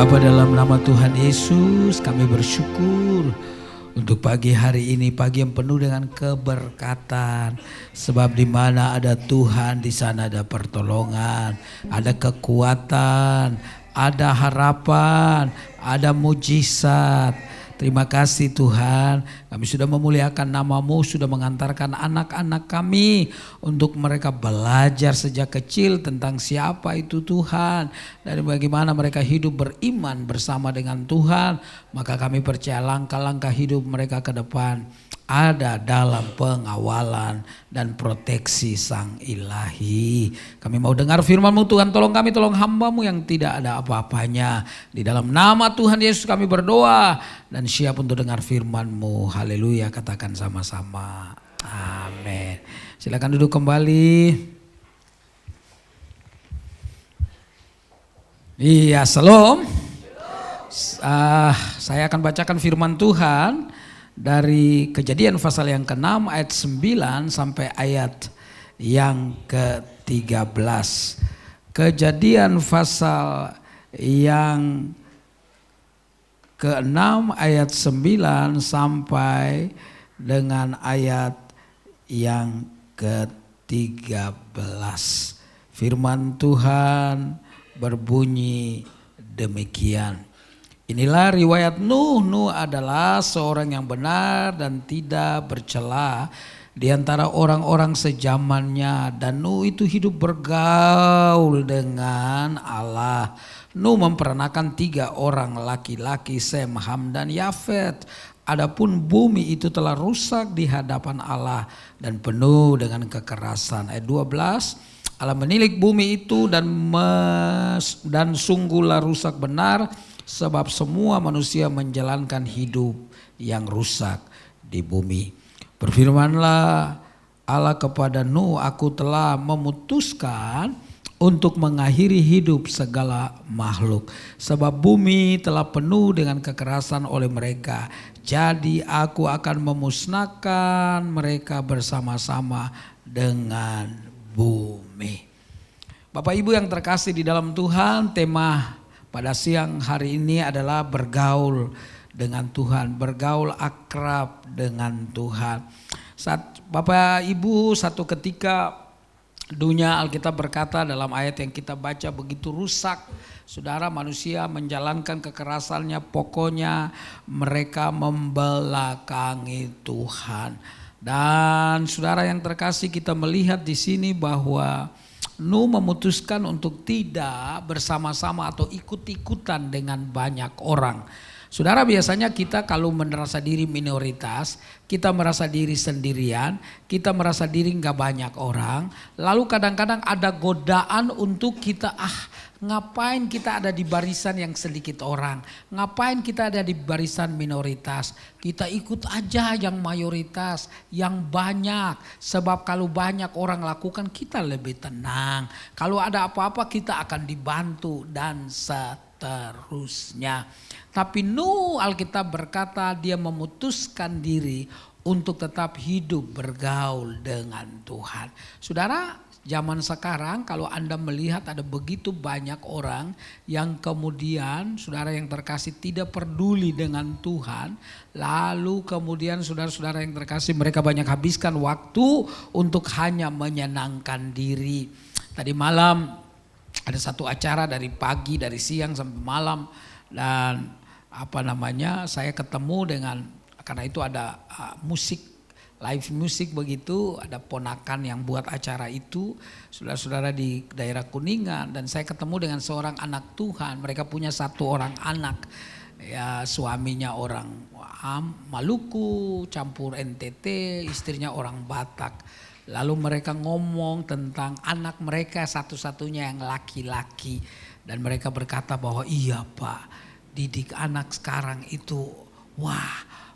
Bapa, dalam nama Tuhan Yesus kami bersyukur untuk pagi hari ini, pagi yang penuh dengan keberkatan. Sebab di mana ada Tuhan, di sana ada pertolongan, ada kekuatan, ada harapan, ada mujizat. Terima kasih Tuhan, kami sudah memuliakan nama-Mu, sudah mengantarkan anak-anak kami untuk mereka belajar sejak kecil tentang siapa itu Tuhan dan bagaimana mereka hidup beriman bersama dengan Tuhan. Maka kami percaya langkah-langkah hidup mereka ke depan ada dalam pengawalan dan proteksi Sang Ilahi. Kami mau dengar firman-Mu Tuhan, tolong kami, tolong hamba-Mu yang tidak ada apa-apanya. Di dalam nama Tuhan Yesus kami berdoa dan siap untuk dengar firman-Mu. Haleluya, katakan sama-sama. Amin. Silakan duduk kembali. Iya, shalom. Saya akan bacakan firman Tuhan dari Kejadian pasal yang ke-6 ayat 9 sampai ayat yang ke-13. Kejadian pasal yang ke-6 ayat 9 sampai dengan ayat yang ke-13. Firman Tuhan berbunyi demikian. Inilah riwayat Nuh. Nuh adalah seorang yang benar dan tidak bercela di antara orang-orang sejamannya. Dan Nuh itu hidup bergaul dengan Allah. Nuh memperanakan 3 orang laki-laki, Sem, Ham, dan Yafet. Adapun bumi itu telah rusak di hadapan Allah dan penuh dengan kekerasan. Ayat 12. Allah menilik bumi itu dan sungguhlah rusak benar, sebab semua manusia menjalankan hidup yang rusak di bumi. Berfirmanlah Allah kepada Nuh, aku telah memutuskan untuk mengakhiri hidup segala makhluk, sebab bumi telah penuh dengan kekerasan oleh mereka. Jadi aku akan memusnahkan mereka bersama-sama dengan bumi. Bapak Ibu yang terkasih di dalam Tuhan, tema pada siang hari ini adalah bergaul dengan Tuhan, bergaul akrab dengan Tuhan. Bapak Ibu, satu ketika dunia Alkitab berkata dalam ayat yang kita baca begitu rusak. Saudara, manusia menjalankan kekerasannya, pokoknya mereka membelakangi Tuhan. Dan saudara yang terkasih, kita melihat di sini bahwa Nuh memutuskan untuk tidak bersama-sama atau ikut-ikutan dengan banyak orang. Saudara, biasanya kita kalau merasa diri minoritas, kita merasa diri sendirian, kita merasa diri gak banyak orang. Lalu kadang-kadang ada godaan untuk kita, ngapain kita ada di barisan yang sedikit orang, ngapain kita ada di barisan minoritas, kita ikut aja yang mayoritas, yang banyak. Sebab kalau banyak orang lakukan kita lebih tenang, kalau ada apa-apa kita akan dibantu dan seterusnya. Tapi Nuh, Alkitab berkata dia memutuskan diri untuk tetap hidup bergaul dengan Tuhan. Saudara, zaman sekarang kalau Anda melihat ada begitu banyak orang yang kemudian, saudara yang terkasih, tidak peduli dengan Tuhan. Lalu kemudian saudara-saudara yang terkasih, mereka banyak habiskan waktu untuk hanya menyenangkan diri. Tadi malam ada satu acara dari pagi, dari siang sampai malam. Dan saya ketemu dengan, karena itu ada musik, live musik begitu, ada ponakan yang buat acara itu, saudara-saudara di daerah Kuningan, dan saya ketemu dengan seorang anak Tuhan. Mereka punya 1 orang anak, ya suaminya orang Maluku campur NTT, istrinya orang Batak. Lalu mereka ngomong tentang anak mereka satu-satunya yang laki-laki, dan mereka berkata bahwa iya Pak, didik anak sekarang itu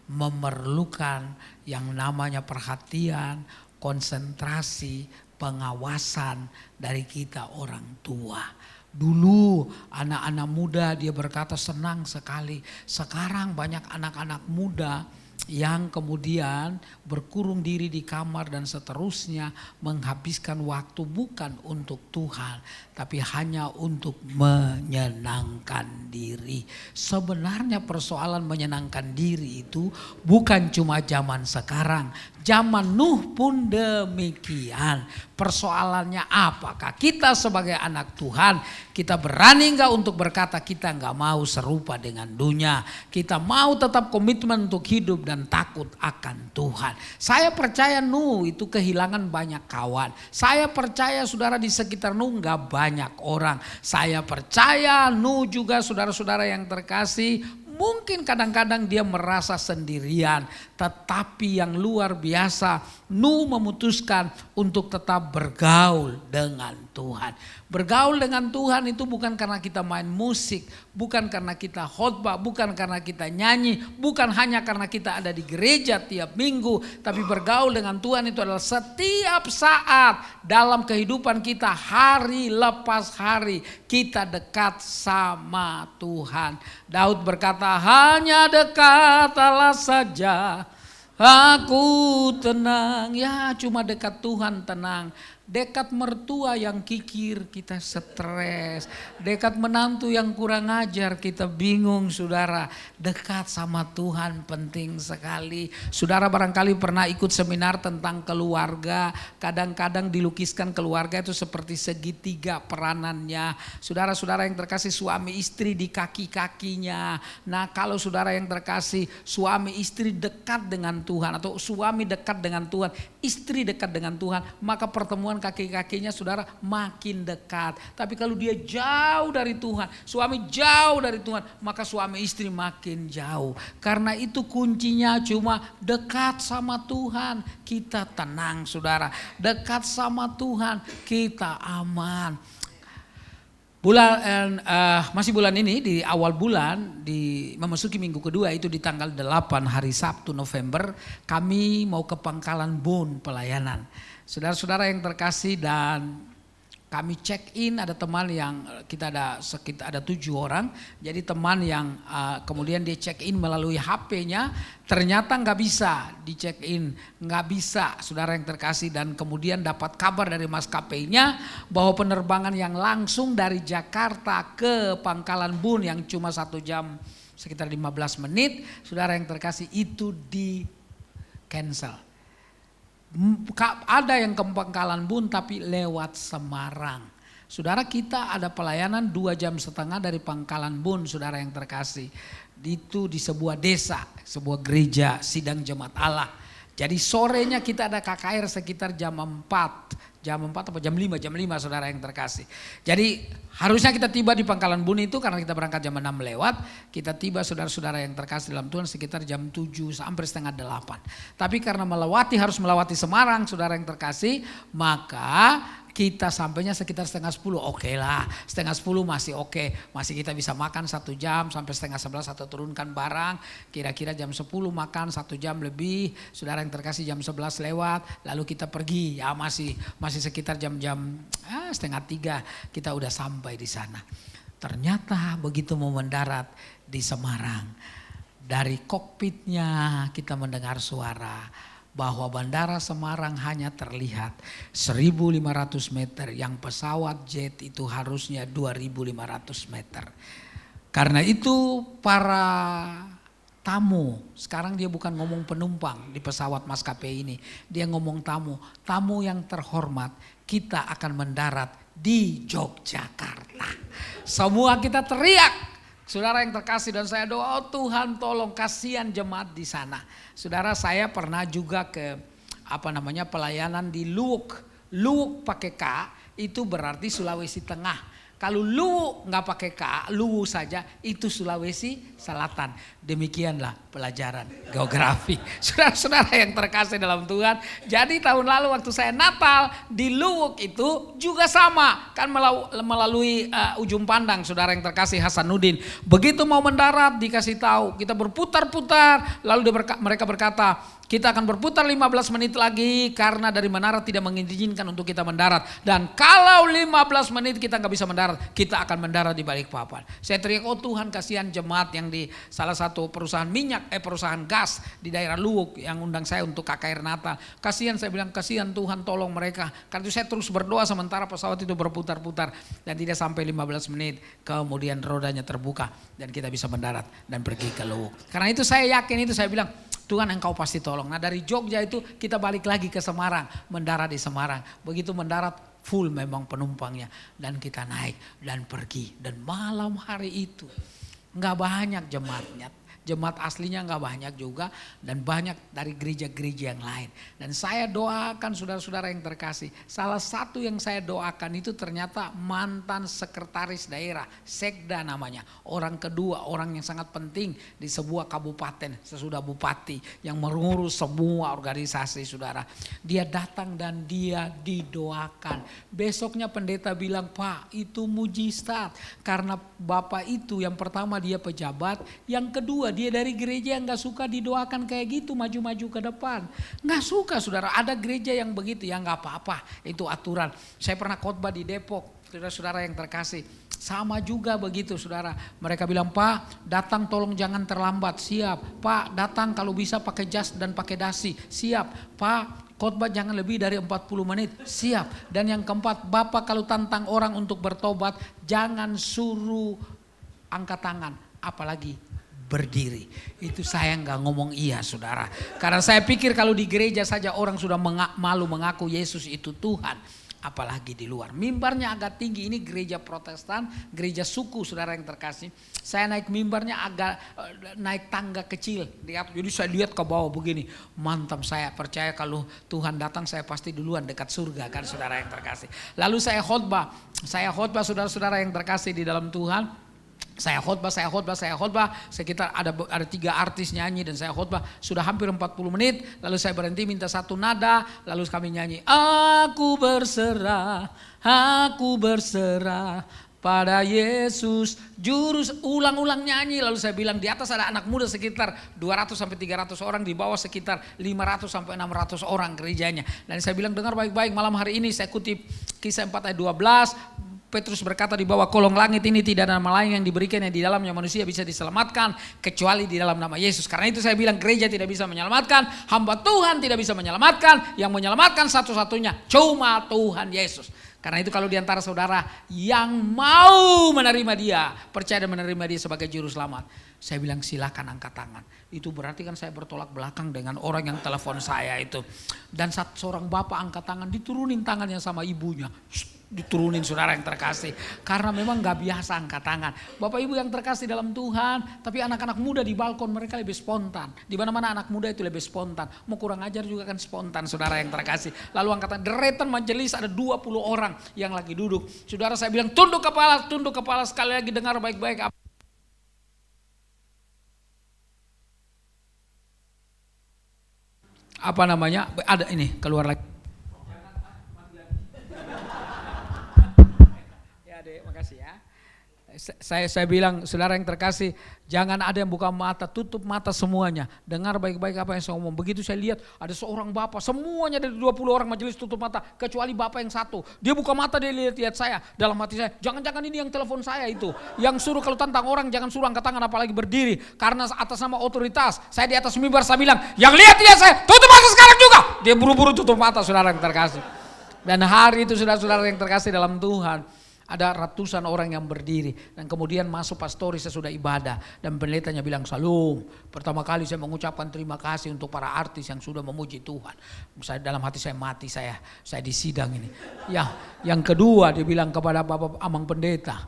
memerlukan yang namanya perhatian, konsentrasi, pengawasan dari kita orang tua. Dulu anak-anak muda dia berkata senang sekali. Sekarang banyak anak-anak muda yang kemudian berkurung diri di kamar dan seterusnya, menghabiskan waktu bukan untuk Tuhan tapi hanya untuk menyenangkan diri. Sebenarnya persoalan menyenangkan diri itu bukan cuma zaman sekarang, zaman Nuh pun demikian. Persoalannya apakah kita sebagai anak Tuhan, kita berani enggak untuk berkata kita enggak mau serupa dengan dunia, kita mau tetap komitmen untuk hidup dan takut akan Tuhan. Saya percaya Nuh itu kehilangan banyak kawan. Saya percaya saudara di sekitar Nuh enggak banyak orang. Saya percaya Nuh juga saudara-saudara yang terkasih, mungkin kadang-kadang dia merasa sendirian, tetapi yang luar biasa Nuh memutuskan untuk tetap bergaul dengan Tuhan. Bergaul dengan Tuhan itu bukan karena kita main musik, bukan karena kita khotbah, bukan karena kita nyanyi, bukan hanya karena kita ada di gereja tiap minggu, tapi bergaul dengan Tuhan itu adalah setiap saat dalam kehidupan kita, hari lepas hari kita dekat sama Tuhan. Daud berkata, hanya dekat Allah saja aku tenang. Ya, cuma dekat Tuhan tenang. Dekat mertua yang kikir kita stres. Dekat menantu yang kurang ajar kita bingung saudara. Dekat sama Tuhan penting sekali. Saudara barangkali pernah ikut seminar tentang keluarga. Kadang-kadang dilukiskan keluarga itu seperti segitiga peranannya. Saudara-saudara yang terkasih, suami istri di kaki-kakinya. Nah kalau saudara yang terkasih, suami istri dekat dengan Tuhan, atau suami dekat dengan Tuhan, istri dekat dengan Tuhan, maka pertemuan kaki-kakinya saudara makin dekat. Tapi kalau dia jauh dari Tuhan, suami jauh dari Tuhan, maka suami istri makin jauh. Karena itu kuncinya cuma dekat sama Tuhan, kita tenang saudara. Dekat sama Tuhan kita aman. Masih bulan ini, di awal bulan, memasuki minggu kedua itu di tanggal 8 hari Sabtu November, kami mau ke Pangkalan Bun pelayanan. Saudara-saudara yang terkasih, dan kami check in, ada teman yang kita ada sekitar 7 orang. Jadi teman yang kemudian dia check in melalui HP-nya, ternyata nggak bisa di check in, nggak bisa saudara yang terkasih. Dan kemudian dapat kabar dari maskapainya bahwa penerbangan yang langsung dari Jakarta ke Pangkalan Bun yang cuma 1 jam sekitar 15 menit, saudara yang terkasih, itu di cancel. Ada yang ke Pangkalan Bun tapi lewat Semarang. Saudara, kita ada pelayanan 2,5 jam dari Pangkalan Bun, saudara yang terkasih. Itu di sebuah desa, sebuah gereja sidang jemaat Allah. Jadi sorenya kita ada KKR sekitar jam 4 atau jam 5 saudara yang terkasih. Jadi harusnya kita tiba di Pangkalan Bun itu karena kita berangkat jam 6 lewat. Kita tiba saudara-saudara yang terkasih dalam Tuhan sekitar jam 7 sampai setengah 8. Tapi karena harus melewati Semarang saudara yang terkasih, maka kita sampainya sekitar setengah 10, oke lah, setengah 10 masih oke, masih kita bisa makan 1 jam sampai setengah 11 atau turunkan barang, kira-kira jam 10 makan 1 jam lebih, saudara yang terkasih jam 11 lewat, lalu kita pergi, ya masih sekitar jam-jam setengah 3 kita udah sampai di sana. Ternyata begitu mau mendarat di Semarang, dari kokpitnya kita mendengar suara bahwa Bandara Semarang hanya terlihat 1.500 meter, yang pesawat jet itu harusnya 2.500 meter. Karena itu para tamu, sekarang dia bukan ngomong penumpang di pesawat maskapai ini, dia ngomong tamu yang terhormat, kita akan mendarat di Yogyakarta. Semua kita teriak. Saudara yang terkasih, dan saya doa, oh Tuhan tolong kasihan jemaat di sana. Saudara, saya pernah juga ke pelayanan di Luwuk. Luwuk pakai K itu berarti Sulawesi Tengah. Kalau Luwuk nggak pakai K, Luwu saja, itu Sulawesi Selatan. Demikianlah pelajaran geografi. Saudara-saudara yang terkasih dalam Tuhan. Jadi tahun lalu waktu saya Natal di Luwuk itu juga sama. Kan melalui ujung pandang saudara yang terkasih Hasanuddin. Begitu mau mendarat dikasih tahu, kita berputar-putar. Lalu mereka berkata, kita akan berputar 15 menit lagi karena dari menara tidak mengizinkan untuk kita mendarat. Dan kalau 15 menit kita nggak bisa mendarat, kita akan mendarat di Balikpapan. Saya teriak, oh Tuhan kasihan jemaat yang di salah satu perusahaan minyak minyak, perusahaan gas di daerah Luwuk yang undang saya untuk KKR Natal. Kasihan, saya bilang kasihan Tuhan, tolong mereka. Karena itu saya terus berdoa sementara pesawat itu berputar-putar dan tidak sampai 15 menit kemudian rodanya terbuka dan kita bisa mendarat dan pergi ke Luwuk. Karena itu saya yakin itu, saya bilang Tuhan engkau pasti tolong. Nah dari Jogja itu kita balik lagi ke Semarang, mendarat di Semarang. Begitu mendarat full memang penumpangnya dan kita naik dan pergi. Dan malam hari itu nggak banyak jemaatnya. Jemaat aslinya nggak banyak juga dan banyak dari gereja-gereja yang lain. Dan saya doakan saudara-saudara yang terkasih. Salah satu yang saya doakan itu ternyata mantan sekretaris daerah, sekda namanya. Orang kedua, orang yang sangat penting di sebuah kabupaten sesudah bupati yang mengurus semua organisasi saudara. Dia datang dan dia didoakan. Besoknya pendeta bilang, Pak itu mujizat. Karena bapak itu yang pertama dia pejabat, yang kedua dia dari gereja yang gak suka didoakan kayak gitu maju-maju ke depan. Gak suka saudara, ada gereja yang begitu, ya gak apa-apa, itu aturan. Saya pernah khotbah di Depok, saudara-saudara yang terkasih. Sama juga begitu saudara, mereka bilang Pak datang tolong jangan terlambat, siap. Pak datang kalau bisa pakai jas dan pakai dasi, siap. Pak khotbah jangan lebih dari 40 menit, siap. Dan yang keempat, Bapak kalau tantang orang untuk bertobat jangan suruh angkat tangan, apalagi berdiri. Itu saya nggak ngomong iya saudara. Karena saya pikir kalau di gereja saja orang sudah malu mengaku Yesus itu Tuhan. Apalagi di luar. Mimbarnya agak tinggi, ini gereja Protestan, gereja suku saudara yang terkasih. Saya naik mimbarnya agak naik tangga kecil. Jadi saya lihat ke bawah begini. Mantap, saya percaya kalau Tuhan datang saya pasti duluan dekat surga kan saudara yang terkasih. Lalu saya khotbah saudara-saudara yang terkasih di dalam Tuhan. Saya khotbah, sekitar ada 3 artis nyanyi dan saya khotbah sudah hampir 40 menit. Lalu saya berhenti minta satu nada, lalu kami nyanyi, aku berserah pada Yesus jurus, ulang-ulang nyanyi. Lalu saya bilang di atas ada anak muda sekitar 200 sampai 300 orang, di bawah sekitar 500 sampai 600 orang gerejanya. Dan saya bilang dengar baik-baik, malam hari ini saya kutip Kisah 4 ayat 12. Petrus berkata di bawah kolong langit ini tidak ada nama lain yang diberikan yang di dalamnya manusia bisa diselamatkan kecuali di dalam nama Yesus. Karena itu saya bilang gereja tidak bisa menyelamatkan, hamba Tuhan tidak bisa menyelamatkan, yang menyelamatkan satu-satunya cuma Tuhan Yesus. Karena itu kalau diantara saudara yang mau menerima dia, percaya dan menerima dia sebagai juru selamat, saya bilang silakan angkat tangan. Itu berarti kan saya bertolak belakang dengan orang yang telepon saya itu. Dan seorang bapak angkat tangan, diturunin tangannya sama ibunya. Diturunin saudara yang terkasih. Karena memang gak biasa angkat tangan. Bapak ibu yang terkasih dalam Tuhan. Tapi anak-anak muda di balkon mereka lebih spontan. Di mana-mana anak muda itu lebih spontan. Mau kurang ajar juga kan spontan saudara yang terkasih. Lalu angkatan deretan majelis ada 20 orang yang lagi duduk. Saudara saya bilang tunduk kepala sekali lagi dengar baik-baik. Apa namanya? Ada ini keluar lagi. Ya Dek, makasih ya. Saya bilang saudara yang terkasih, jangan ada yang buka mata, tutup mata semuanya. Dengar baik-baik apa yang saya ngomong. Begitu saya lihat ada seorang bapak, semuanya dari 20 orang majelis tutup mata, kecuali bapak yang satu. Dia buka mata, dia lihat saya. Dalam hati saya, jangan-jangan ini yang telepon saya itu. Yang suruh kalau tantang orang jangan suruh angkat tangan apalagi berdiri. Karena atas nama otoritas, saya di atas mimbar saya bilang, yang lihat saya, tutup mata sekarang juga. Dia buru-buru tutup mata saudara yang terkasih. Dan hari itu saudara-saudara yang terkasih dalam Tuhan, ada ratusan orang yang berdiri dan kemudian masuk pastori sesudah ibadah dan pendetanya bilang salam. Pertama kali saya mengucapkan terima kasih untuk para artis yang sudah memuji Tuhan. Saya dalam hati saya mati, saya di sidang ini. Yang kedua dia bilang kepada Bapak Amang Pendeta,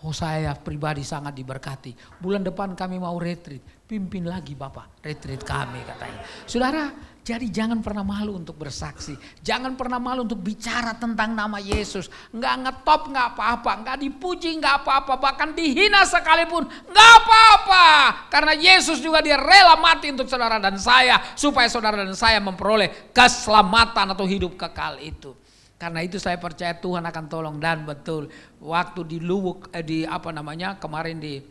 oh saya pribadi sangat diberkati. Bulan depan kami mau retreat, pimpin lagi Bapak retreat kami katanya. Saudara, jadi jangan pernah malu untuk bersaksi. Jangan pernah malu untuk bicara tentang nama Yesus. Nggak ngetop nggak apa-apa. Nggak dipuji nggak apa-apa. Bahkan dihina sekalipun nggak apa-apa. Karena Yesus juga dia rela mati untuk saudara dan saya. Supaya saudara dan saya memperoleh keselamatan atau hidup kekal itu. Karena itu saya percaya Tuhan akan tolong. Dan betul waktu di Luwuk, kemarin di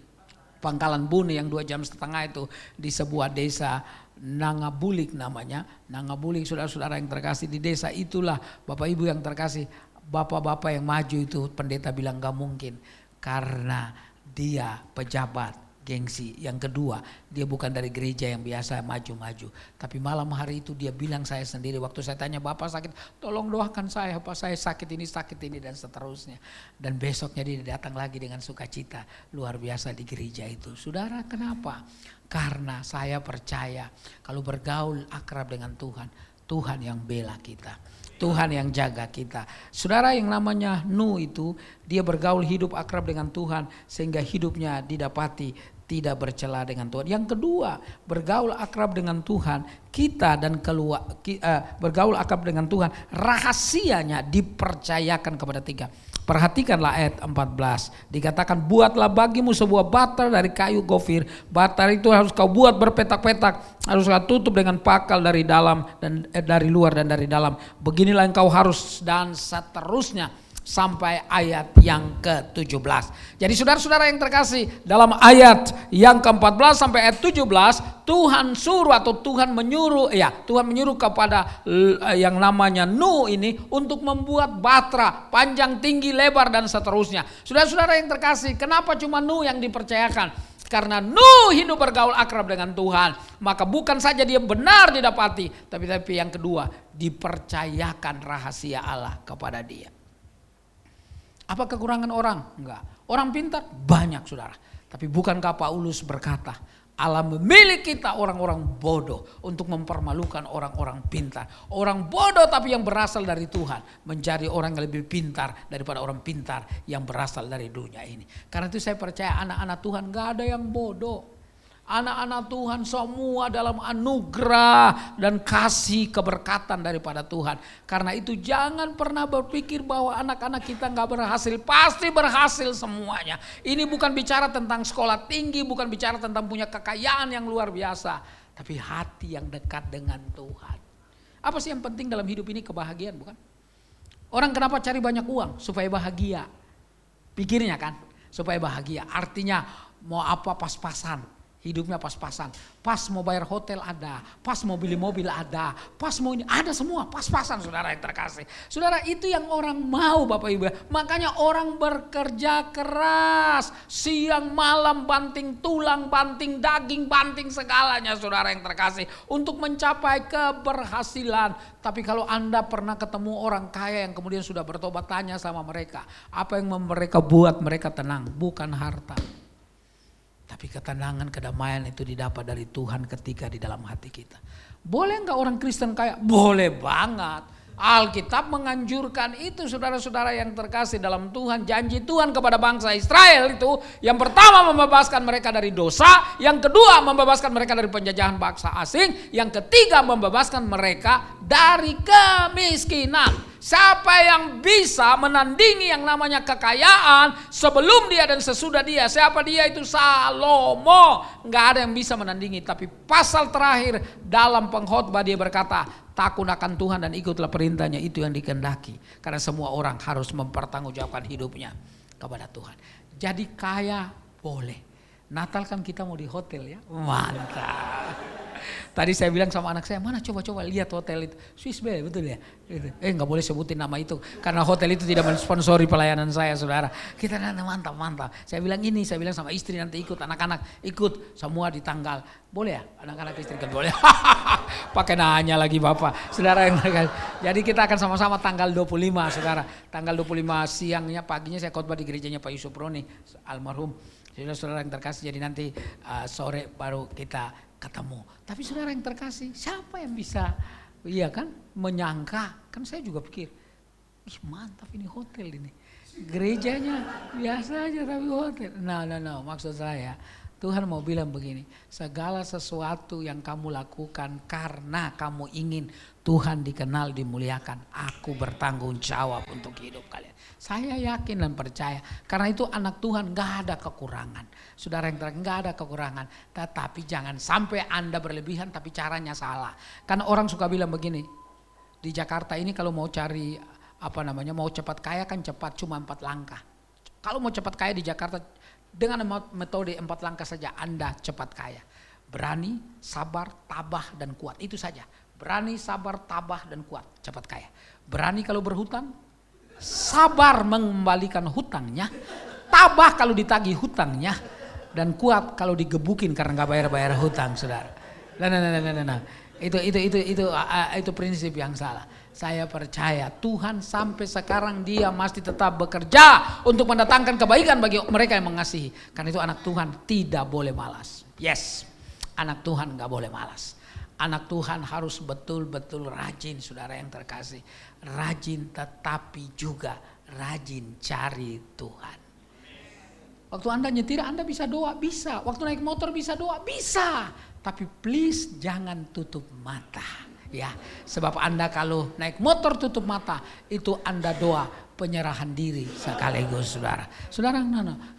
Pangkalan Bune yang 2,5 jam itu di sebuah desa Nangabulik namanya. Nangabulik saudara-saudara yang terkasih, di desa itulah Bapak Ibu yang terkasih, bapak-bapak yang maju itu pendeta bilang gak mungkin karena dia pejabat gengsi. Yang kedua, dia bukan dari gereja yang biasa maju-maju. Tapi malam hari itu dia bilang saya sendiri, waktu saya tanya, Bapak sakit, tolong doakan saya, Pak saya sakit ini dan seterusnya. Dan besoknya dia datang lagi dengan sukacita luar biasa di gereja itu. Saudara, kenapa? Karena saya percaya kalau bergaul akrab dengan Tuhan, Tuhan yang bela kita, Tuhan yang jaga kita. Saudara, yang namanya Nuh itu, dia bergaul hidup akrab dengan Tuhan sehingga hidupnya didapati tidak bercela dengan Tuhan. Yang kedua, bergaul akrab dengan Tuhan, kita dan bergaul akrab dengan Tuhan, rahasianya dipercayakan kepada tiga. Perhatikanlah ayat 14, dikatakan buatlah bagimu sebuah bata dari kayu gofir. Bata itu harus kau buat berpetak-petak, harus kau tutup dengan pakal dari dalam dan dari luar dan dari dalam. Beginilah yang kau harus, dan seterusnya sampai ayat yang ke-17. Jadi saudara-saudara yang terkasih, dalam ayat yang ke-14 sampai ayat 17 Tuhan suruh atau Tuhan menyuruh kepada yang namanya Nuh ini untuk membuat batra panjang, tinggi, lebar dan seterusnya. Saudara-saudara yang terkasih, kenapa cuma Nuh yang dipercayakan? Karena Nuh hidup bergaul akrab dengan Tuhan, maka bukan saja dia benar didapati, tapi yang kedua, dipercayakan rahasia Allah kepada dia. Apa kekurangan orang? Enggak. Orang pintar? Banyak, saudara. Tapi bukankah Paulus berkata, Allah memilih kita orang-orang bodoh untuk mempermalukan orang-orang pintar. Orang bodoh tapi yang berasal dari Tuhan menjadi orang yang lebih pintar daripada orang pintar yang berasal dari dunia ini. Karena itu saya percaya anak-anak Tuhan gak ada yang bodoh. Anak-anak Tuhan semua dalam anugerah dan kasih keberkatan daripada Tuhan. Karena itu jangan pernah berpikir bahwa anak-anak kita gak berhasil. Pasti berhasil semuanya. Ini bukan bicara tentang sekolah tinggi, bukan bicara tentang punya kekayaan yang luar biasa. Tapi hati yang dekat dengan Tuhan. Apa sih yang penting dalam hidup ini? Kebahagiaan, bukan? Orang kenapa cari banyak uang? Supaya bahagia. Pikirnya kan, supaya bahagia. Artinya mau apa pas-pasan. Hidupnya pas-pasan, pas mau bayar hotel ada, pas mau beli mobil ada, pas mau ini ada, semua pas-pasan, saudara yang terkasih. Saudara, itu yang orang mau, Bapak Ibu. Makanya orang bekerja keras, siang malam banting tulang, banting daging, banting segalanya, saudara yang terkasih, untuk mencapai keberhasilan. Tapi kalau Anda pernah ketemu orang kaya yang kemudian sudah bertobat, tanya sama mereka, apa yang mereka buat mereka tenang? Bukan harta. Tapi ketenangan, kedamaian itu didapat dari Tuhan ketika di dalam hati kita. Boleh enggak orang Kristen kaya? Boleh banget. Alkitab menganjurkan itu, saudara-saudara yang terkasih dalam Tuhan. Janji Tuhan kepada bangsa Israel itu, yang pertama membebaskan mereka dari dosa, yang kedua membebaskan mereka dari penjajahan bangsa asing, yang ketiga membebaskan mereka dari kemiskinan. Siapa yang bisa menandingi yang namanya kekayaan sebelum dia dan sesudah dia? Siapa dia? Itu Salomo. Nggak ada yang bisa menandingi. Tapi pasal terakhir dalam pengkhotbah dia berkata, takut akan Tuhan dan ikutlah perintahnya, itu yang dikehendaki. Karena semua orang harus mempertanggungjawabkan hidupnya kepada Tuhan. Jadi kaya boleh. Natal kan kita mau di hotel ya. Mantap. Tadi saya bilang sama anak saya, mana coba-coba lihat hotel itu. Swiss Bell, betul ya? Nggak boleh sebutin nama itu. Karena hotel itu tidak mensponsori pelayanan saya, saudara. Kita mantap. Saya bilang sama istri nanti ikut, anak-anak ikut. Semua di tanggal. Boleh ya? Anak-anak istri kan boleh. Pakai nanya lagi Bapak. Saudara yang jadi kita akan sama-sama tanggal 25, saudara. Tanggal 25 siangnya, paginya saya khotbah di gerejanya Pak Yusuf Roni, almarhum. Saudara yang terkasih, jadi nanti sore baru kita ketemu. Tapi saudara yang terkasih, siapa yang bisa menyangka? Kan saya juga pikir, ih mantap ini hotel ini. Gerejanya biasa aja tapi hotel. No, maksud saya Tuhan mau bilang begini, segala sesuatu yang kamu lakukan karena kamu ingin Tuhan dikenal, dimuliakan, aku bertanggung jawab untuk hidup kalian. Saya yakin dan percaya, karena itu anak Tuhan gak ada kekurangan. Saudara yang terang, gak ada kekurangan. Tetapi jangan sampai Anda berlebihan tapi caranya salah. Karena orang suka bilang begini, di Jakarta ini kalau mau cari mau cepat kaya kan cepat, cuma 4 langkah. Kalau mau cepat kaya di Jakarta, dengan metode 4 langkah saja Anda cepat kaya. Berani, sabar, tabah dan kuat, itu saja. Berani, sabar, tabah dan kuat, cepat kaya. Berani kalau berhutang, sabar mengembalikan hutangnya, tabah kalau ditagih hutangnya, dan kuat kalau digebukin karena nggak bayar hutang, saudara. Nah. Itu prinsip yang salah. Saya percaya Tuhan sampai sekarang dia masih tetap bekerja untuk mendatangkan kebaikan bagi mereka yang mengasihi. Karena itu anak Tuhan tidak boleh malas. Yes, anak Tuhan nggak boleh malas. Anak Tuhan harus betul-betul rajin, saudara yang terkasih. Rajin tetapi juga rajin cari Tuhan. Waktu Anda nyetir Anda bisa doa, bisa. Waktu naik motor bisa doa, bisa. Tapi please jangan tutup mata. Ya, sebab Anda kalau naik motor tutup mata, itu Anda doa penyerahan diri sekaligus, saudara. Saudara,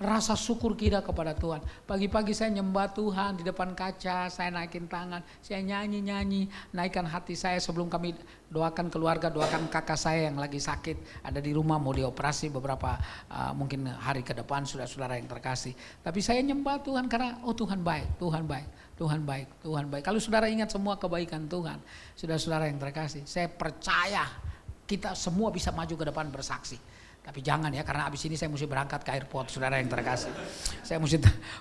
rasa syukur kita kepada Tuhan. Pagi-pagi saya nyembah Tuhan di depan kaca, saya naikin tangan, saya nyanyi, naikkan hati saya sebelum kami doakan keluarga, doakan kakak saya yang lagi sakit, ada di rumah mau dioperasi beberapa mungkin hari ke depan, saudara-saudara yang terkasih. Tapi saya nyembah Tuhan karena Tuhan baik, Tuhan baik. Tuhan baik, Tuhan baik. Kalau saudara ingat semua kebaikan Tuhan, saudara-saudara yang terkasih, saya percaya kita semua bisa maju ke depan bersaksi. Tapi jangan ya, karena abis ini saya mesti berangkat ke airport, saudara yang terkasih. Saya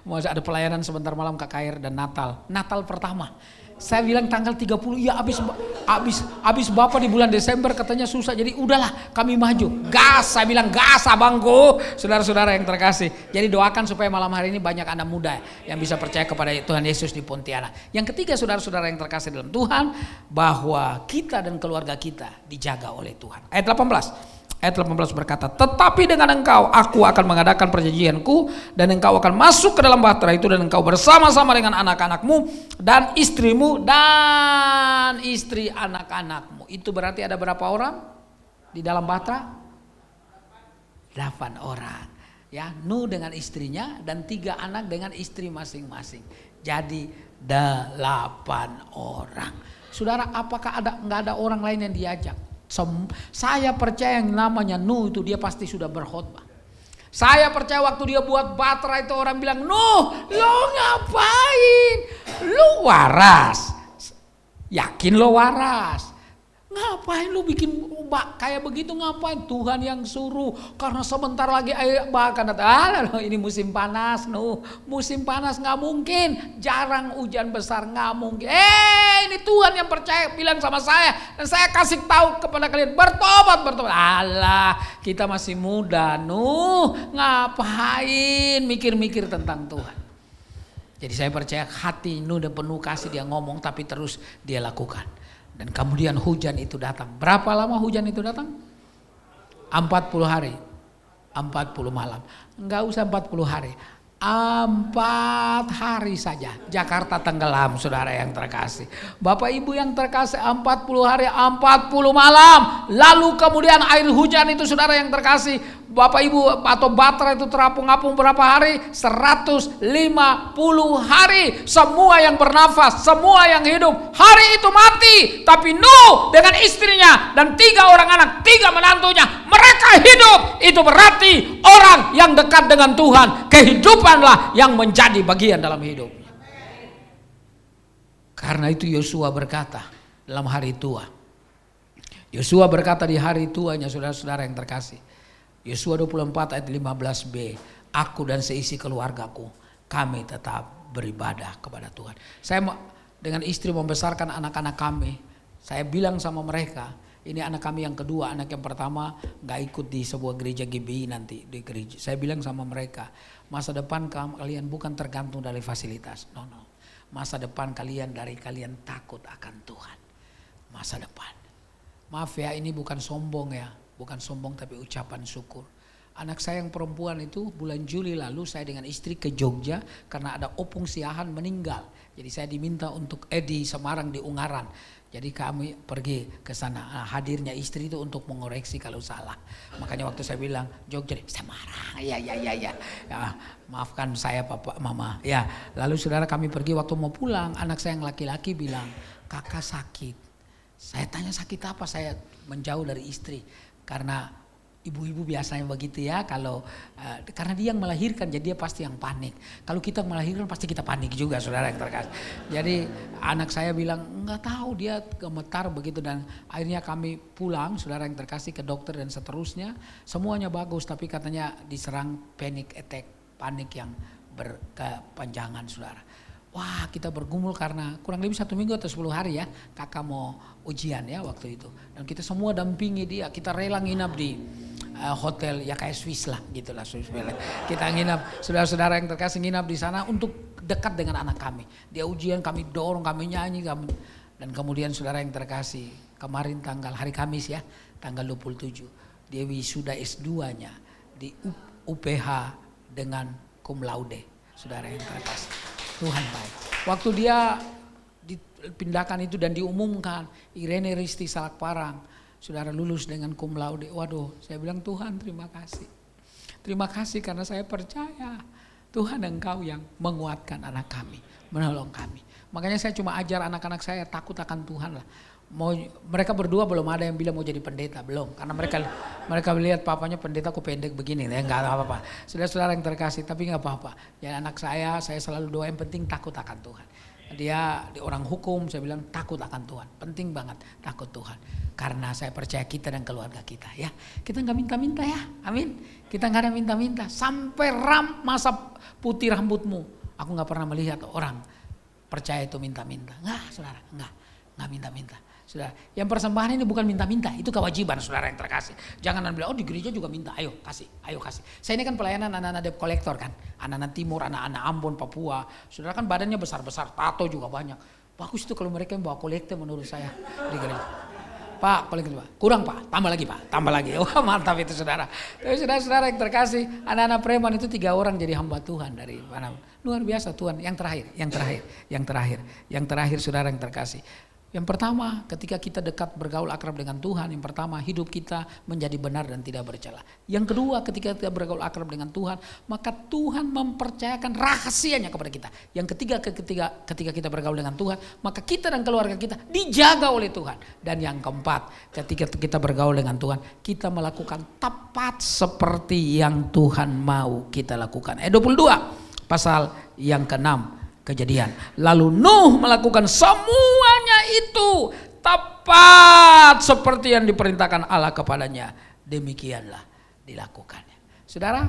mau ada pelayanan sebentar malam ke KR dan Natal pertama. Saya bilang tanggal 30, ya abis Bapak di bulan Desember katanya susah, jadi udahlah kami maju. Gas, saya bilang gas abangku, saudara-saudara yang terkasih. Jadi doakan supaya malam hari ini banyak anak muda yang bisa percaya kepada Tuhan Yesus di Pontianak. Yang ketiga, saudara-saudara yang terkasih dalam Tuhan, bahwa kita dan keluarga kita dijaga oleh Tuhan. Ayat 18 berkata, tetapi dengan engkau aku akan mengadakan perjanjianku, dan engkau akan masuk ke dalam bahtera itu, dan engkau bersama-sama dengan anak-anakmu dan istrimu dan istri anak-anakmu. Itu berarti ada berapa orang di dalam bahtera? 8 orang. Ya, Nuh dengan istrinya dan 3 anak dengan istri masing-masing. Jadi 8 orang. Saudara, apakah nggak ada orang lain yang diajak? Saya percaya yang namanya Nuh itu dia pasti sudah berkhotbah. Saya percaya waktu dia buat bahtera itu orang bilang, Nuh, lo ngapain? Lo waras. Yakin lo waras? Ngapain lu bikin kayak begitu, ngapain? Tuhan yang suruh, karena sebentar lagi air bahkan ini musim panas, musim panas nggak mungkin, jarang hujan besar, nggak mungkin. Ini Tuhan yang percaya bilang sama saya, dan saya kasih tahu kepada kalian, bertobat. Alah, kita masih muda, ngapain mikir-mikir tentang Tuhan. Jadi saya percaya hati Nuh dan penuh kasih, dia ngomong tapi terus dia lakukan. Dan kemudian hujan itu datang. Berapa lama hujan itu datang? 40 hari. 40 malam. Enggak usah 40 hari. 4 hari saja Jakarta tenggelam, saudara yang terkasih. Bapak Ibu yang terkasih, 40 hari 40 malam. Lalu kemudian air hujan itu, saudara yang terkasih, Bapak Ibu atau bahtera itu terapung-apung berapa hari? 150 hari. Semua yang bernafas, semua yang hidup, hari itu mati. Tapi Nuh dengan istrinya dan 3 orang anak, 3 menantunya, mereka hidup. Itu berarti orang yang dekat dengan Tuhan, kehidupanlah yang menjadi bagian dalam hidupnya. Karena itu Yosua berkata dalam hari tua. Yosua berkata di hari tuanya, saudara-saudara yang terkasih. Yosua 24 ayat 15b, aku dan seisi keluargaku, kami tetap beribadah kepada Tuhan. Saya dengan istri membesarkan anak-anak kami. Saya bilang sama mereka, ini anak kami yang kedua, anak yang pertama gak ikut di sebuah gereja GBI nanti di gereja. Saya bilang sama mereka, masa depan kalian bukan tergantung dari fasilitas. No. Masa depan kalian dari kalian takut akan Tuhan. Masa depan. Maaf ya, ini bukan sombong ya. Bukan sombong tapi ucapan syukur. Anak saya yang perempuan itu bulan Juli lalu saya dengan istri ke Jogja karena ada opung siahan meninggal. Jadi saya diminta untuk di Semarang di Ungaran. Jadi kami pergi ke sana. Hadirnya istri itu untuk mengoreksi kalau salah. Makanya waktu saya bilang Jogja, Semarang. Ya. Maafkan saya Papa, Mama. Ya, lalu saudara kami pergi, waktu mau pulang anak saya yang laki-laki bilang, "Kakak sakit." Saya tanya sakit apa? Saya menjauh dari istri. Karena ibu-ibu biasanya begitu ya, kalau karena dia yang melahirkan jadi dia pasti yang panik. Kalau kita melahirkan pasti kita panik juga, saudara yang terkasih. Jadi anak saya bilang nggak tahu, dia gemetar begitu, dan akhirnya kami pulang, saudara yang terkasih, ke dokter dan seterusnya. Semuanya bagus, tapi katanya diserang panic attack, panik yang berkepanjangan saudara. Wah, kita bergumul karena kurang lebih 1 minggu atau 10 hari ya kakak mau ujian ya waktu itu. Dan kita semua dampingi dia, kita rela nginap di hotel ya kayak Swiss lah gitulah. Kita nginap, saudara-saudara yang terkasih nginap di sana untuk dekat dengan anak kami. Dia ujian kami dorong, kami nyanyi, dan kemudian saudara yang terkasih kemarin hari Kamis ya tanggal 27 dia wisuda S2-nya di UPH dengan cum laude, saudara yang terkasih. Tuhan baik. Waktu dia dipindahkan itu dan diumumkan Irene Risti Salakparang, saudara lulus dengan cum laude. Waduh, saya bilang Tuhan terima kasih. Terima kasih karena saya percaya Tuhan Engkau yang menguatkan anak kami, menolong kami. Makanya saya cuma ajar anak-anak saya takut akan Tuhan lah. Mereka berdua belum ada yang bilang mau jadi pendeta, belum, karena mereka lihat papanya pendeta kok pendek begini, ya nggak apa-apa. Saudara-saudara yang terkasih, tapi nggak apa-apa. Ya anak saya selalu doa yang penting takut akan Tuhan. Dia orang hukum, saya bilang takut akan Tuhan, penting banget takut Tuhan. Karena saya percaya kita dan keluarga kita ya, kita nggak minta-minta ya, amin. Kita nggak ada minta-minta, sampai masa putih rambutmu, aku nggak pernah melihat orang percaya itu minta-minta, nggak saudara, nggak minta-minta. Saudara, yang persembahan ini bukan minta-minta, itu kewajiban saudara yang terkasih. Jangan bilang, oh di gereja juga minta, ayo kasih. Saya ini kan pelayanan anak-anak debt collector kan, anak-anak timur, anak-anak Ambon, Papua. Saudara kan badannya besar-besar, tato juga banyak. Bagus itu kalau mereka yang bawa kolekte menurut saya di gereja. Pak, kolekte Pak, kurang Pak, tambah lagi. Wah mantap itu saudara. Tapi saudara-saudara yang terkasih, anak-anak preman itu 3 orang jadi hamba Tuhan dari mana? Luar biasa Tuhan. Yang terakhir saudara yang terkasih. Yang pertama, ketika kita dekat bergaul akrab dengan Tuhan, yang pertama hidup kita menjadi benar dan tidak bercela. Yang kedua, ketika kita bergaul akrab dengan Tuhan, maka Tuhan mempercayakan rahasianya kepada kita. Yang ketiga, ketika kita bergaul dengan Tuhan, maka kita dan keluarga kita dijaga oleh Tuhan. Dan yang keempat, ketika kita bergaul dengan Tuhan, kita melakukan tepat seperti yang Tuhan mau kita lakukan. 22 pasal yang ke-6. Kejadian. Lalu Nuh melakukan semuanya itu tepat seperti yang diperintahkan Allah kepadanya. Demikianlah dilakukannya. Saudara,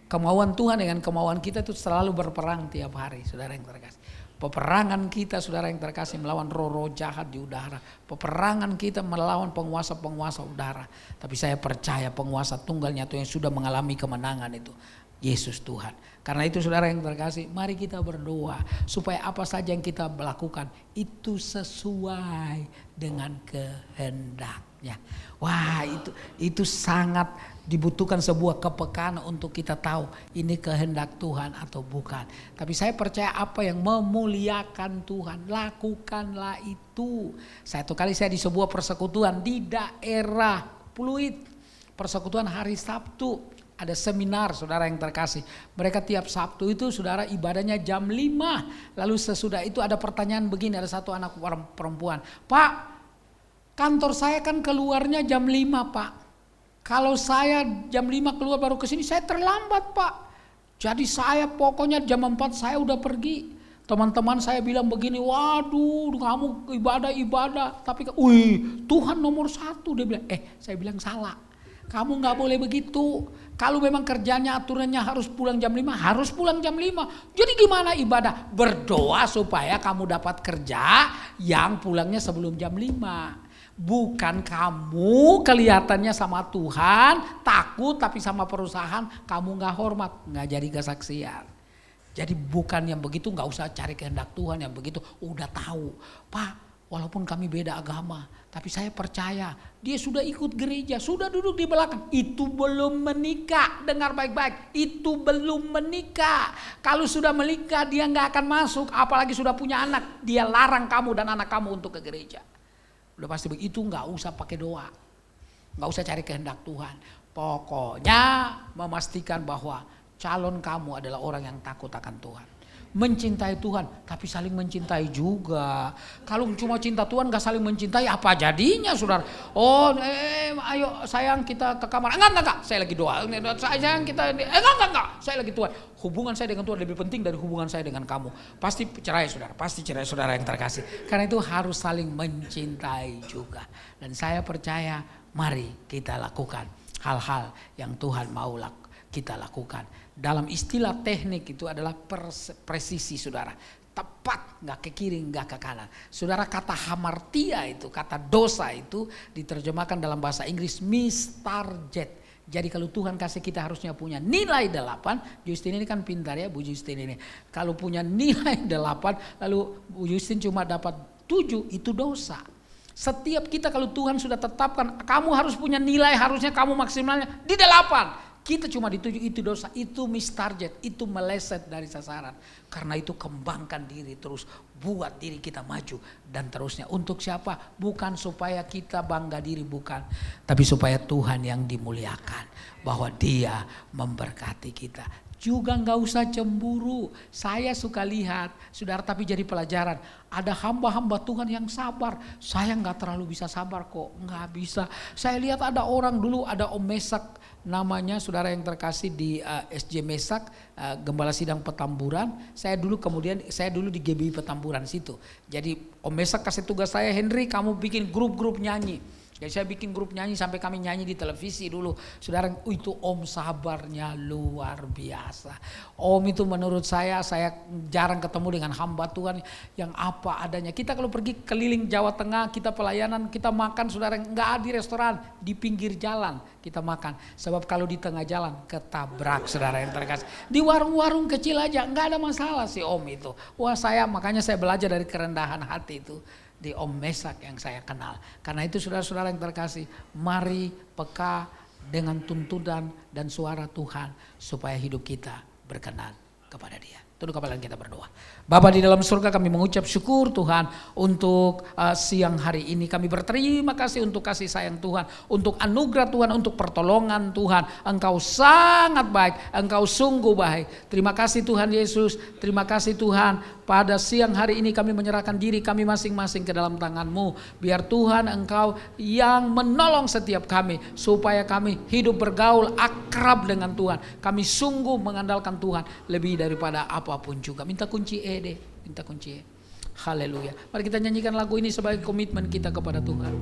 kemauan Tuhan dengan kemauan kita itu selalu berperang tiap hari, saudara yang terkasih. Peperangan kita, saudara yang terkasih, melawan roh-roh jahat di udara. Peperangan kita melawan penguasa-penguasa udara. Tapi saya percaya penguasa tunggalnya itu yang sudah mengalami kemenangan itu, Yesus Tuhan. Karena itu saudara yang terkasih, mari kita berdoa supaya apa saja yang kita lakukan itu sesuai dengan kehendaknya. Wah, itu sangat dibutuhkan sebuah kepekaan untuk kita tahu ini kehendak Tuhan atau bukan. Tapi saya percaya apa yang memuliakan Tuhan, lakukanlah itu. Satu kali saya di sebuah persekutuan di daerah Pluit, persekutuan hari Sabtu. Ada seminar saudara yang terkasih. Mereka tiap Sabtu itu saudara ibadahnya jam 5. Lalu sesudah itu ada pertanyaan begini, ada satu anak perempuan. Pak, kantor saya kan keluarnya jam 5 Pak. Kalau saya jam 5 keluar baru ke sini saya terlambat Pak. Jadi saya pokoknya jam 4 saya udah pergi. Teman-teman saya bilang begini, waduh kamu ibadah. Tapi Tuhan nomor 1 dia bilang. Saya bilang salah. Kamu gak boleh begitu. Kalau memang kerjanya aturannya harus pulang jam 5, harus pulang jam 5. Jadi gimana ibadah? Berdoa supaya kamu dapat kerja yang pulangnya sebelum jam 5. Bukan kamu kelihatannya sama Tuhan takut, tapi sama perusahaan kamu gak hormat, gak jadi kesaksian. Jadi bukan yang begitu, gak usah cari kehendak Tuhan yang begitu. Udah tahu, Pak. Walaupun kami beda agama, tapi saya percaya dia sudah ikut gereja, sudah duduk di belakang. Itu belum menikah, dengar baik-baik. Itu belum menikah. Kalau sudah menikah dia nggak akan masuk, apalagi sudah punya anak. Dia larang kamu dan anak kamu untuk ke gereja. Udah pasti begitu, nggak usah pakai doa, nggak usah cari kehendak Tuhan. Pokoknya memastikan bahwa calon kamu adalah orang yang takut akan Tuhan. Mencintai Tuhan, tapi saling mencintai juga. Kalau cuma cinta Tuhan gak saling mencintai, apa jadinya saudara? Ayo sayang kita ke kamar. Enggak, saya lagi doa. Sayang kita, enggak, saya lagi Tuhan. Hubungan saya dengan Tuhan lebih penting dari hubungan saya dengan kamu. Pasti cerai saudara yang terkasih. Karena itu harus saling mencintai juga. Dan saya percaya, mari kita lakukan hal-hal yang Tuhan mau lakukan. kita lakukan. Dalam istilah teknik itu adalah presisi saudara. Tepat, gak ke kiri, gak ke kanan. Saudara, kata hamartia itu, kata dosa itu diterjemahkan dalam bahasa Inggris mistarget. Jadi kalau Tuhan kasih kita harusnya punya nilai 8, Justin ini kan pintar ya Bu Justin ini. Kalau punya nilai 8 lalu Bu Justin cuma dapat 7, itu dosa. Setiap kita kalau Tuhan sudah tetapkan kamu harus punya nilai, harusnya kamu maksimalnya di 8. Kita cuma di 7, itu dosa, itu mistarget, itu meleset dari sasaran. Karena itu kembangkan diri terus, buat diri kita maju dan terusnya. Untuk siapa? Bukan supaya kita bangga diri, bukan. Tapi supaya Tuhan yang dimuliakan, bahwa Dia memberkati kita. Juga gak usah cemburu. Saya suka lihat, saudara, tapi jadi pelajaran. Ada hamba-hamba Tuhan yang sabar. Saya gak terlalu bisa sabar kok, gak bisa. Saya lihat ada orang dulu, ada Om Mesak namanya, saudara yang terkasih di SJ Mesak, Gembala Sidang Petamburan. Saya dulu di GBI Petamburan situ. Jadi Om Mesak kasih tugas saya, Henry kamu bikin grup-grup nyanyi. Jadi saya bikin grup nyanyi sampai kami nyanyi di televisi dulu. Saudara, itu Om sabarnya luar biasa. Om itu menurut saya jarang ketemu dengan hamba Tuhan yang apa adanya. Kita kalau pergi keliling Jawa Tengah, kita pelayanan, kita makan, saudara, nggak di restoran, di pinggir jalan kita makan. Sebab kalau di tengah jalan ketabrak, saudara yang terkasih. Di warung-warung kecil aja nggak ada masalah si Om itu. Wah, makanya saya belajar dari kerendahan hati itu. Di Om Mesak yang saya kenal. Karena itu saudara-saudara yang terkasih, mari peka dengan tuntunan dan suara Tuhan supaya hidup kita berkenan kepada Dia. Tunduk kepala kita berdoa. Bapa di dalam surga, kami mengucap syukur Tuhan untuk siang hari ini. Kami berterima kasih untuk kasih sayang Tuhan, untuk anugerah Tuhan, untuk pertolongan Tuhan. Engkau sangat baik, Engkau sungguh baik. Terima kasih Tuhan Yesus, terima kasih Tuhan. Pada siang hari ini kami menyerahkan diri kami masing-masing ke dalam tangan-Mu. Biar Tuhan Engkau yang menolong setiap kami, supaya kami hidup bergaul akrab dengan Tuhan. Kami sungguh mengandalkan Tuhan lebih daripada apapun juga. Minta kunci deh, minta kunci. Haleluya. Mari kita nyanyikan lagu ini sebagai komitmen kita kepada Tuhan.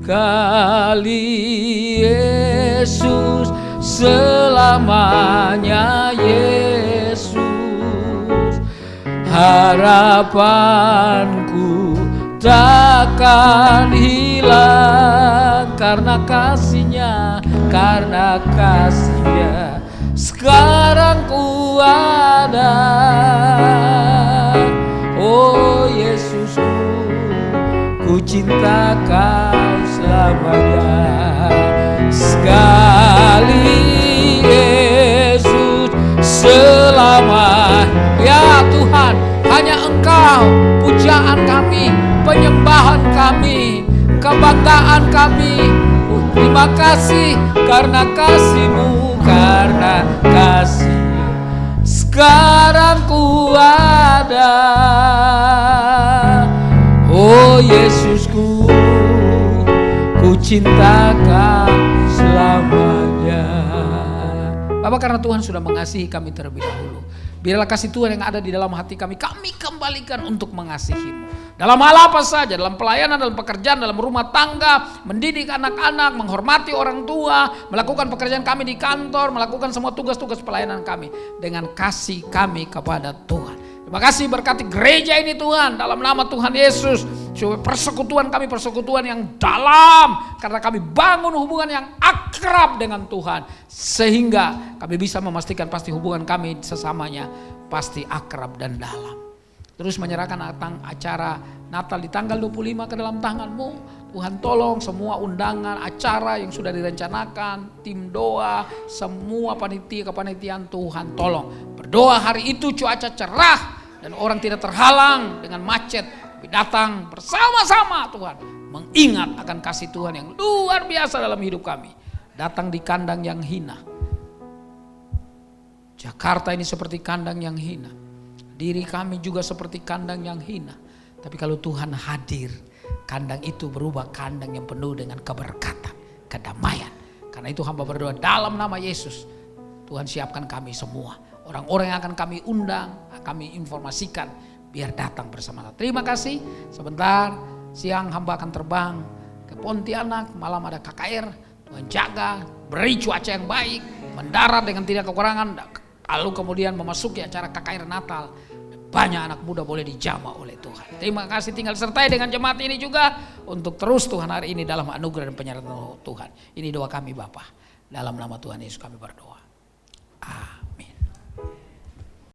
Kali Yesus selamanya Yesus, harapanku takkan hilang karena kasih-Nya, karena kasih-Nya sekarang ku ada. Oh Yesusku, ku cinta Kau selamanya. Sekali Yesus selama, ya Tuhan, hanya Engkau pujaan kami, penyembahan kami, kebanggaan kami. Terima kasih karena kasih-Mu, karena kasih-Mu sekarang ku ada. Oh Yesusku, ku cinta Kau selamanya. Bapak, karena Tuhan sudah mengasihi kami terlebih dahulu, biarlah kasih Tuhan yang ada di dalam hati kami kembalikan untuk mengasihi-Mu. Dalam hal apa saja, dalam pelayanan, dalam pekerjaan, dalam rumah tangga, mendidik anak-anak, menghormati orang tua, melakukan pekerjaan kami di kantor, melakukan semua tugas-tugas pelayanan kami dengan kasih kami kepada Tuhan. Terima kasih, berkati gereja ini Tuhan, dalam nama Tuhan Yesus. Supaya persekutuan kami persekutuan yang dalam, karena kami bangun hubungan yang akrab dengan Tuhan. Sehingga kami bisa memastikan pasti hubungan kami sesamanya pasti akrab dan dalam. Terus menyerahkan acara Natal di tanggal 25 ke dalam tangan-Mu. Tuhan tolong semua undangan, acara yang sudah direncanakan, tim doa, semua kepanitiaan Tuhan tolong. Berdoa hari itu cuaca cerah dan orang tidak terhalang dengan macet. Datang bersama-sama Tuhan, mengingat akan kasih Tuhan yang luar biasa dalam hidup kami. Datang di kandang yang hina. Jakarta ini seperti kandang yang hina. Diri kami juga seperti kandang yang hina. Tapi kalau Tuhan hadir, kandang itu berubah kandang yang penuh dengan keberkatan, kedamaian. Karena itu hamba berdoa dalam nama Yesus, Tuhan siapkan kami semua. Orang-orang yang akan kami undang, kami informasikan, biar datang bersama. Terima kasih. Sebentar siang hamba akan terbang ke Pontianak, malam ada KKR. Tuhan jaga, beri cuaca yang baik. mendarat dengan tidak kekurangan, lalu kemudian memasuki acara KKR Natal. Banyak anak muda boleh dijamah oleh Tuhan. Terima kasih, tinggal sertai dengan jemaat ini juga untuk terus Tuhan hari ini dalam anugerah dan penyertaan Tuhan. Ini doa kami Bapa. Dalam nama Tuhan Yesus kami berdoa. Amin.